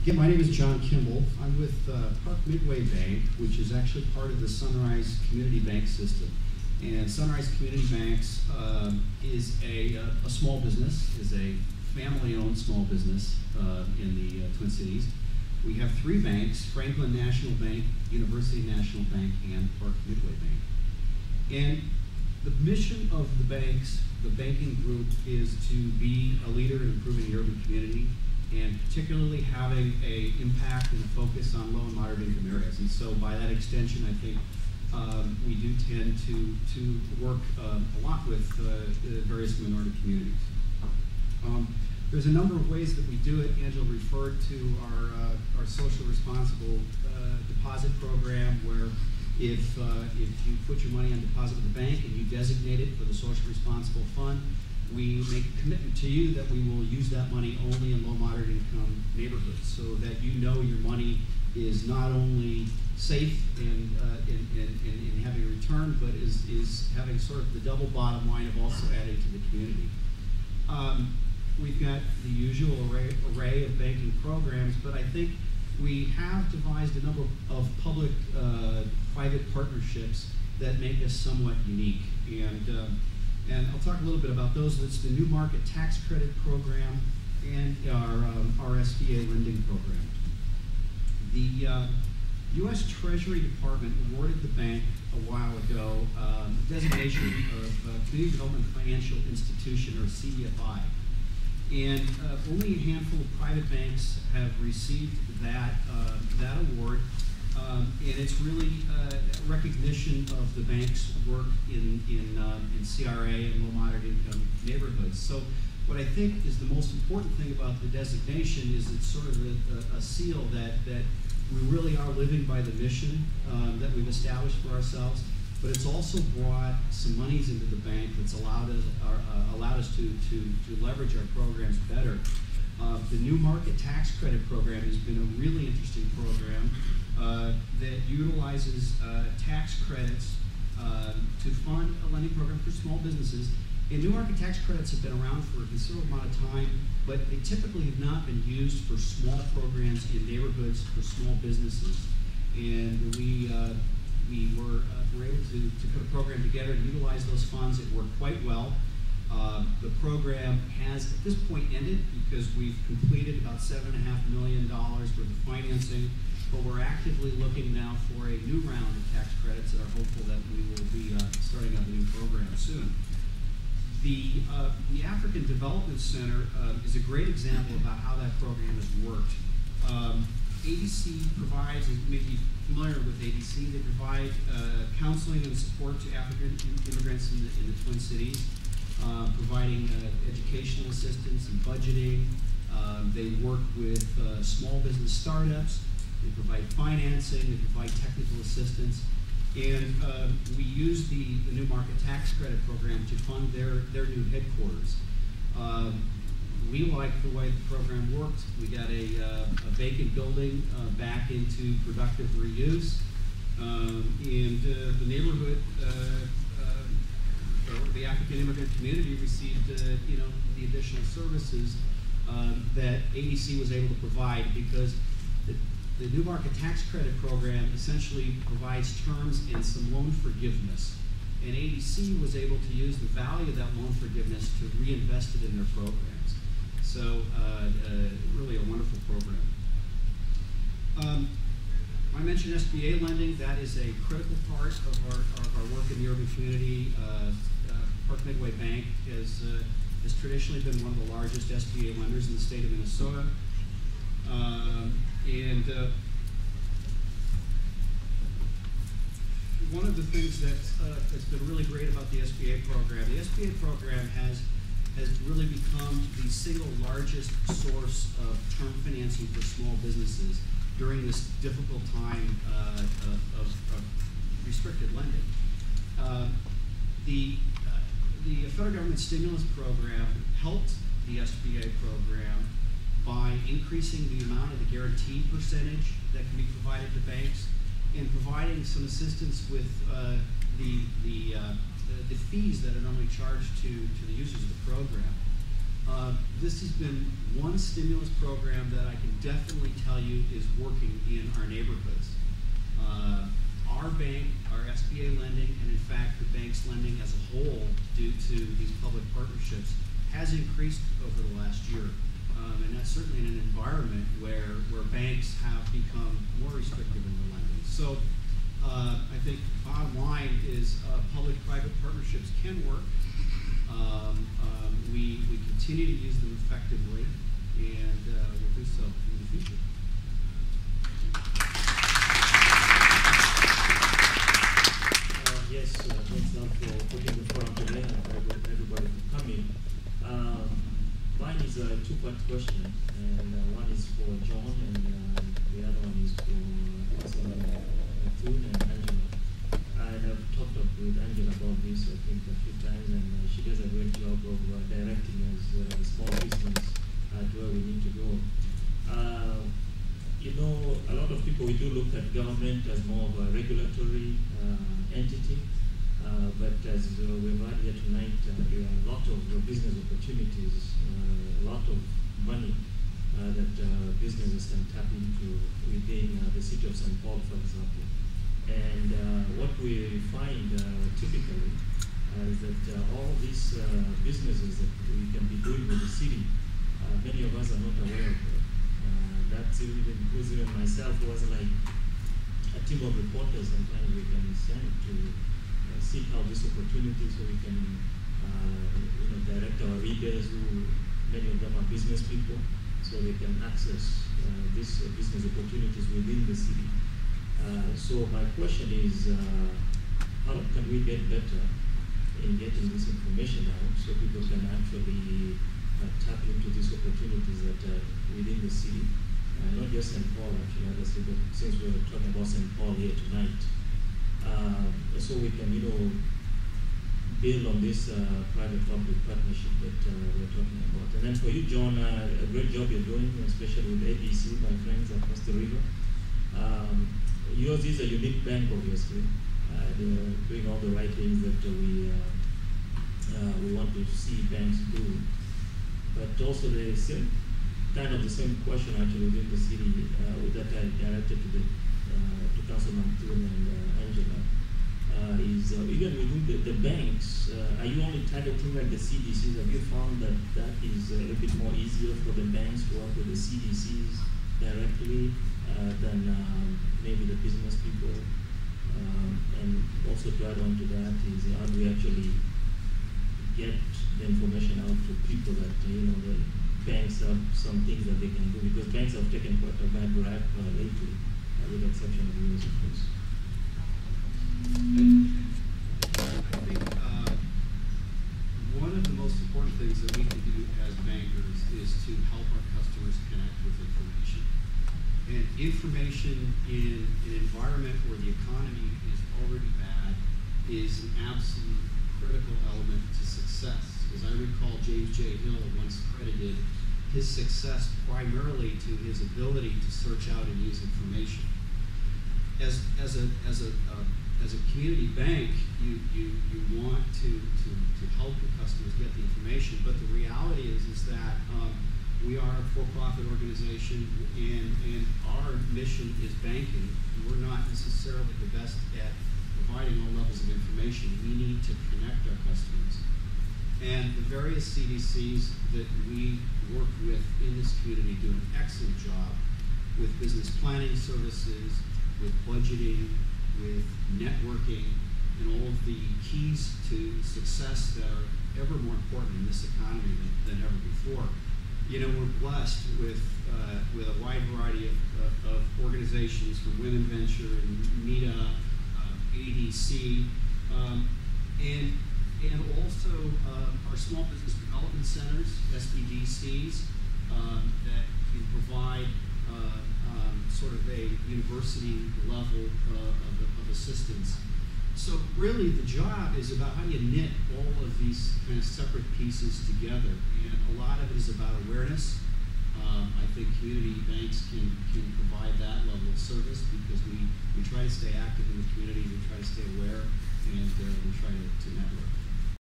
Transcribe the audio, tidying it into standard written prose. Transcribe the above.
Again, my name is John Kimball. I'm with Park Midway Bank, which is actually part of the Sunrise Community Bank system. And Sunrise Community Banks is a small business, is a family-owned small business in the Twin Cities. We have three banks: Franklin National Bank, University National Bank, and Park Midway Bank. And the mission of the banks, the banking group, is to be a leader in improving the urban community, and particularly having an impact and a focus on low and moderate income areas. And so by that extension, I think we do tend to work a lot with various minority communities. There's a number of ways that we do it. Angela referred to our social responsible deposit program, where if you put your money on deposit with the bank and you designate it for the social responsible fund, we make a commitment to you that we will use that money only in low moderate income neighborhoods, so that you know your money is not only safe and having a return, but is having sort of the double bottom line of also adding to the community. We've got the usual array of banking programs, but I think we have devised a number of public-private partnerships that make us somewhat unique. And I'll talk a little bit about those. It's the New Market Tax Credit Program and our SBA lending program. The U.S. Treasury Department awarded the bank a while ago designation of Community Development Financial Institution, or CDFI. And only a handful of private banks have received that award. And it's really recognition of the bank's work in CRA and low moderate income neighborhoods. So what I think is the most important thing about the designation is it's sort of a seal that we really are living by the mission that we've established for ourselves, but it's also brought some monies into the bank that's allowed us to leverage our programs better. The New Market Tax Credit Program has been a really interesting program that utilizes tax credits to fund a lending program for small businesses. And New Market Tax Credits have been around for a considerable amount of time, but they typically have not been used for small programs in neighborhoods for small businesses. And we were able to put a program together and utilize those funds. It worked quite well. The program has at this point ended because we've completed about $7.5 million worth of financing, but we're actively looking now for a new round of tax credits and are hopeful that we will be starting up a new program soon. The African Development Center is a great example about how that program has worked. ADC provides, and you may be familiar with ADC, they provide counseling and support to African immigrants in the Twin Cities, providing educational assistance and budgeting. They work with small business startups. They provide financing. They provide technical assistance. And we use the New Market Tax Credit Program to fund their new headquarters. We like the way the program works. We got a vacant building back into productive reuse. And the neighborhood, the African immigrant community received the additional services that ADC was able to provide, because the New Market Tax Credit Program essentially provides terms and some loan forgiveness. And ADC was able to use the value of that loan forgiveness to reinvest it in their programs. So really a wonderful program. I mentioned SBA lending. That is a critical part of our work in the urban community. Park Midway Bank has traditionally been one of the largest SBA lenders in the state of Minnesota. One of the things that's been really great about the SBA program has really become the single largest source of term financing for small businesses during this difficult time of restricted lending. The federal government stimulus program helped the SBA program by increasing the amount of the guarantee percentage that can be provided to banks, and providing some assistance with the fees that are normally charged to the users of the program. this has been one stimulus program that I can definitely tell you is working in our neighborhoods. Our bank, our SBA lending, and in fact the bank's lending as a whole due to these public partnerships has increased over the last year. And that's certainly in an environment where banks have become more restrictive in their lending. So I think bottom line is public-private partnerships can work. We continue to use them effectively, and we'll do so in the future. Yes, thanks a lot for putting the forum today and for everybody for coming. Mine is a two-part question, and one is for John, and the other one is for Thune and Angela. And I've talked with Angela about this, I think, a few times, and she does a great job of directing us small business to where we need to go. You know, a lot of people, we do look at government as more of a regulatory entity, but as we've heard here tonight, there are a lot of business opportunities, a lot of money that businesses can tap into within the city of St. Paul, for example. And what we find typically is that all these businesses that we can be doing with the city, many of us are not aware of it. That's even myself was like a team of reporters. Sometimes we can send to seek out this opportunity so we can direct our readers, who many of them are business people, so they can access these business opportunities within the city. So my question is, how can we get better in getting this information out so people can actually tap into these opportunities that are within the city? Not just St. Paul, actually, obviously, but since we're talking about St. Paul here tonight, so we can, build on this private-public partnership that we're talking about. And then for you, John, a great job you're doing, especially with ABC, my friends across the river. Yours is a unique bank, obviously. They're doing all the right things that we want to see banks do. But also the same kind of the same question actually within the city that I directed to Councilman Thune and Angela is even within the banks, are you only targeting like the CDCs? Have you found that that is a little bit more easier for the banks to work with the CDCs directly than maybe the business people? And also to add on to that is how do we actually get the information out to people that the banks have some things that they can do, because banks have taken quite a bad rap lately, with the exception of yours, of course. I think one of the most important things that we can do as bankers is to help our customers connect with information. And information in an environment where the economy is already bad is an absolute critical element to success. As I recall, James J. Hill once credited his success primarily to his ability to search out and use information. As a community bank, you want to help your customers get the information, but the reality is that we are a for-profit organization, and our mission is banking. We're not necessarily the best at providing all levels of information. We need to connect our customers. And the various CDCs that we work with in this community do an excellent job with business planning services, with budgeting, with networking, and all of the keys to success that are ever more important in this economy than ever before. We're blessed with a wide variety of organizations, from Women Venture and MEDA, ADC, and also our small business development centers, SBDCs, that can provide sort of a university level of assistance. So really the job is about how do you knit all of these kind of separate pieces together, and a lot of it is about awareness. I think community banks can provide that level of service because we try to stay active in the community, we try to stay aware, and we try to network.